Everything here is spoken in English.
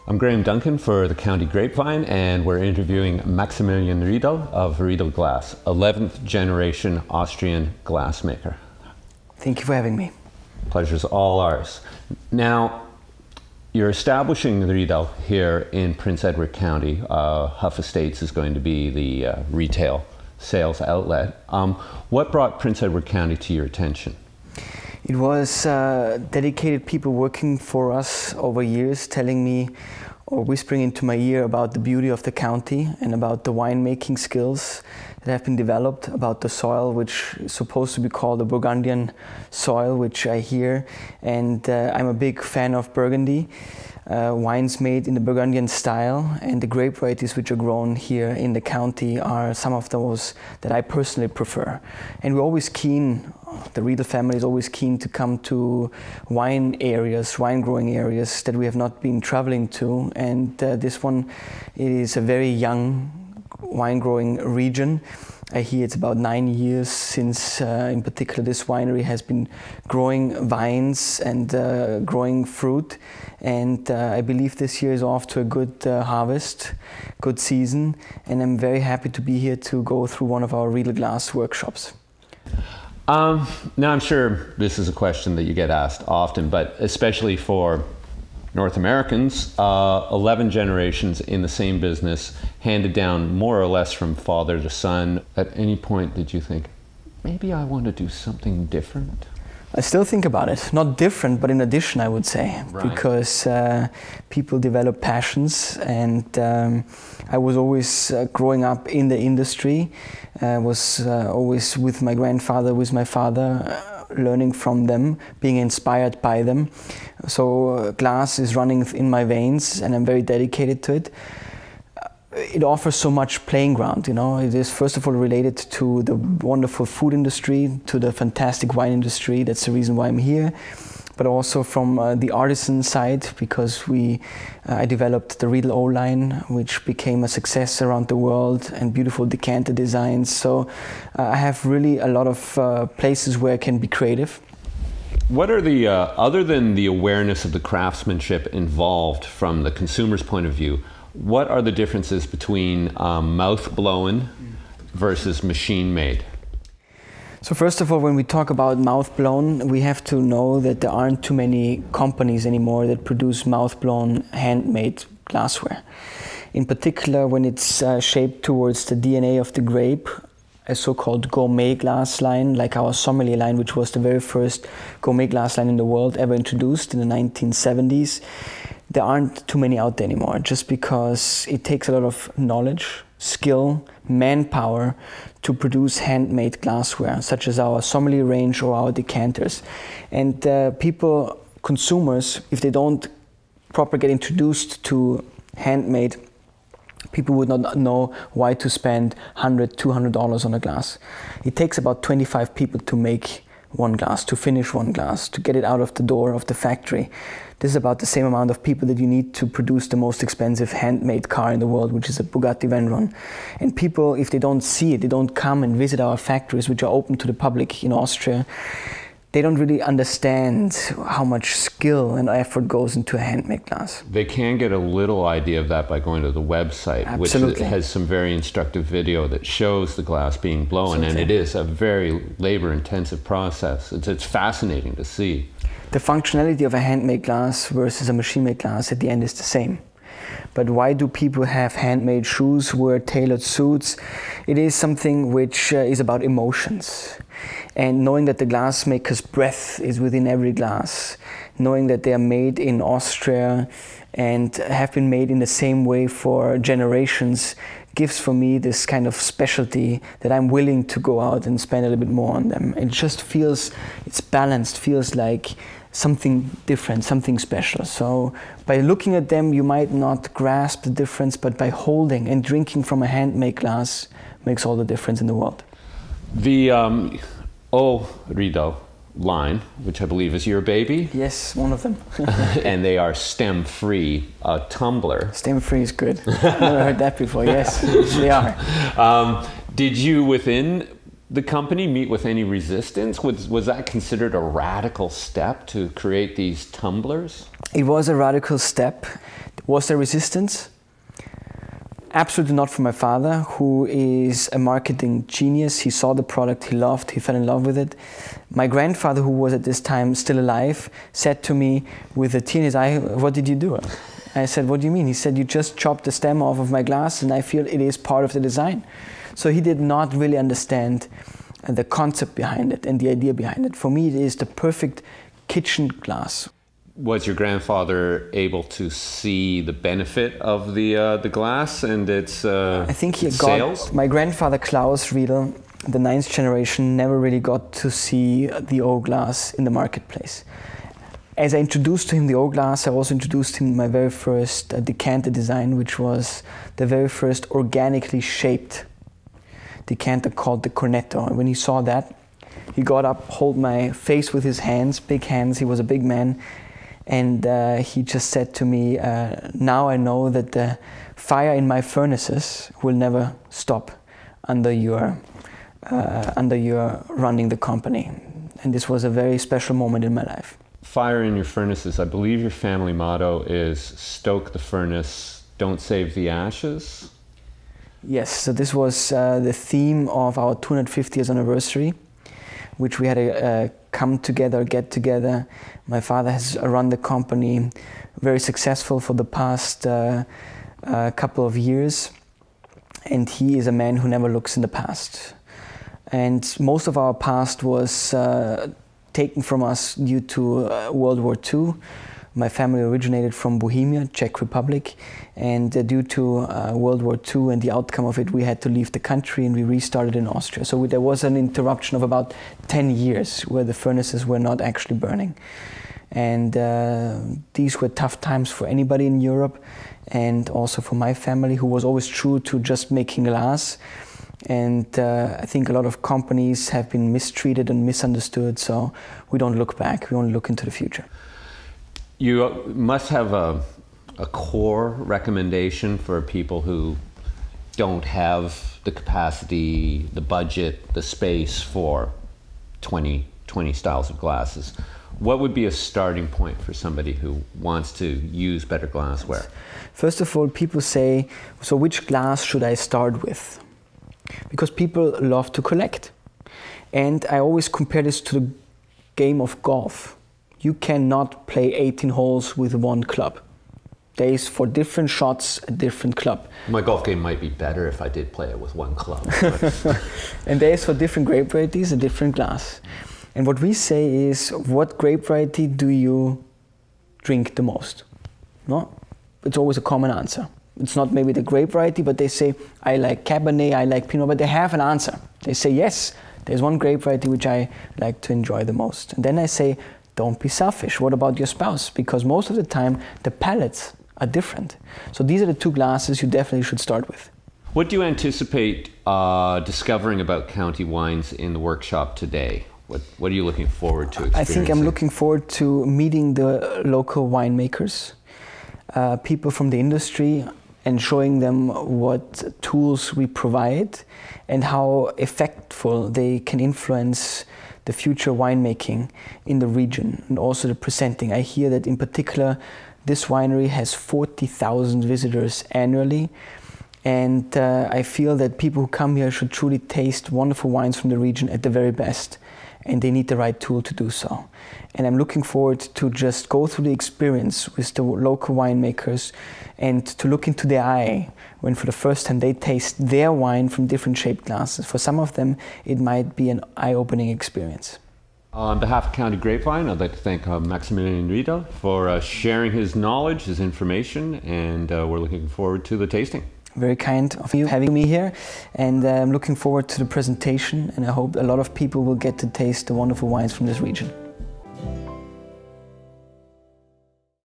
I'm Graham Duncan for the County Grapevine, and we're interviewing Maximilian Riedel of Riedel Glass, 11th generation Austrian glassmaker. Thank you for having me. Pleasure's all ours. Now, you're establishing Riedel here in Prince Edward County. Huff Estates is going to be the retail sales outlet. What brought Prince Edward County to your attention? It was dedicated people working for us over years telling me or whispering into my ear about the beauty of the county and about the winemaking skills that have been developed, about the soil, which is supposed to be called the Burgundian soil, which I hear. And I'm a big fan of Burgundy. Wines made in the Burgundian style, and the grape varieties which are grown here in the county are some of those that I personally prefer. And we're always keen, the Riedel family is always keen to come to wine areas, wine growing areas that we have not been traveling to. And this one, it is a very young wine growing region. I hear it's about 9 years since, in particular, this winery has been growing vines and growing fruit. And I believe this year is off to a good harvest, good season. And I'm very happy to be here to go through one of our Riedel Glass workshops. Now, I'm sure this is a question that you get asked often, but especially for North Americans, 11 generations in the same business, handed down more or less from father to son. At any point did you think, maybe I want to do something different? I still think about it. Not different, but in addition, I would say. Right. Because people develop passions, and I was always growing up in the industry, was always with my grandfather, with my father, learning from them, being inspired by them. So glass is running in my veins, and I'm very dedicated to it. It offers so much playing ground, you know. It is first of all related to the wonderful food industry, to the fantastic wine industry. That's the reason why I'm here. But also from the artisan side, because I developed the Riedel O line, which became a success around the world, and beautiful decanter designs. So I have really a lot of places where I can be creative. What are the, other than the awareness of the craftsmanship involved from the consumer's point of view, what are the differences between mouth-blown versus machine-made? So first of all, when we talk about mouth-blown, we have to know that there aren't too many companies anymore that produce mouth-blown handmade glassware. In particular, when it's shaped towards the DNA of the grape, a so-called gourmet glass line, like our sommelier line, which was the very first gourmet glass line in the world ever introduced in the 1970s. There aren't too many out there anymore, just because it takes a lot of knowledge, skill, manpower to produce handmade glassware, such as our sommelier range or our decanters. And people, consumers, if they don't properly get introduced to handmade, people would not know why to spend $100, $200 on a glass. It takes about 25 people to make one glass, to finish one glass, to get it out of the door of the factory. This is about the same amount of people that you need to produce the most expensive handmade car in the world, which is a Bugatti Veyron. And people, if they don't see it, they don't come and visit our factories, which are open to the public in Austria, they don't really understand how much skill and effort goes into a handmade glass. They can get a little idea of that by going to the website, Absolutely. Which has some very instructive video that shows the glass being blown. Absolutely. And it is a very labor-intensive process. It's fascinating to see. The functionality of a handmade glass versus a machine-made glass at the end is the same. But why do people have handmade shoes, wear tailored suits? It is something which is about emotions. And knowing that the glassmaker's breath is within every glass, knowing that they are made in Austria and have been made in the same way for generations, gives for me this kind of specialty that I'm willing to go out and spend a little bit more on them. It just feels, it's balanced, feels like something different, something special. So by looking at them, you might not grasp the difference, but by holding and drinking from a handmade glass makes all the difference in the world. The O Riedel line, which I believe is your baby. Yes, one of them. And they are stem-free tumbler. Stem-free is good. I've never heard that before. Yes, they are. Did you, within the company, meet with any resistance? Was that considered a radical step to create these tumblers? It was a radical step. Was there resistance? Absolutely not from my father, who is a marketing genius. He saw the product, he loved, he fell in love with it. My grandfather, who was at this time still alive, said to me with a tear in his eye, "What did you do?" I said, "What do you mean?" He said, "You just chopped the stem off of my glass and I feel it is part of the design." So he did not really understand the concept behind it and the idea behind it. For me, it is the perfect kitchen glass. Was your grandfather able to see the benefit of the glass and its I think he sales? My grandfather Klaus Riedel, the 9th generation, never really got to see the O glass in the marketplace. As I introduced to him the O glass, I also introduced him my very first decanter design, which was the very first organically shaped decanter called the Cornetto. And when he saw that, he got up, hold my face with his hands, big hands. He was a big man. And he just said to me, "Now I know that the fire in my furnaces will never stop under your running the company." And this was a very special moment in my life. Fire in your furnaces. I believe your family motto is "Stoke the furnace, don't save the ashes." Yes, so this was the theme of our 250th anniversary, which we had a come together, get together. My father has run the company, very successful for the past couple of years, and he is a man who never looks in the past. And most of our past was taken from us due to World War II. My family originated from Bohemia, Czech Republic, and due to World War II and the outcome of it, we had to leave the country and we restarted in Austria. So there was an interruption of about 10 years where the furnaces were not actually burning. And these were tough times for anybody in Europe, and also for my family, who was always true to just making glass. And I think a lot of companies have been mistreated and misunderstood, so we don't look back, we only look into the future. You must have a core recommendation for people who don't have the capacity, the budget, the space for 20 styles of glasses. What would be a starting point for somebody who wants to use better glassware? First of all, people say, so which glass should I start with? Because people love to collect. And I always compare this to the game of golf. You cannot play 18 holes with one club. There is for different shots a different club. My golf game might be better if I did play it with one club. And there is for different grape varieties a different glass. And what we say is, what grape variety do you drink the most? No? It's always a common answer. It's not maybe the grape variety, but they say, I like Cabernet, I like Pinot, but they have an answer. They say, yes, there's one grape variety which I like to enjoy the most. And then I say, don't be selfish. What about your spouse? Because most of the time, the palates are different. So these are the two glasses you definitely should start with. What do you anticipate discovering about county wines in the workshop today? What are you looking forward to experiencing? I think I'm looking forward to meeting the local winemakers, people from the industry, and showing them what tools we provide and how effectful they can influence the future winemaking in the region, and also the presenting. I hear that in particular this winery has 40,000 visitors annually, and I feel that people who come here should truly taste wonderful wines from the region at the very best, and they need the right tool to do so. And I'm looking forward to just go through the experience with the local winemakers and to look into their eye when for the first time they taste their wine from different shaped glasses. For some of them, it might be an eye-opening experience. On behalf of County Grapevine, I'd like to thank Maximilian Riedel for sharing his knowledge, his information, and we're looking forward to the tasting. Very kind of you having me here, and I'm looking forward to the presentation, and I hope a lot of people will get to taste the wonderful wines from this region.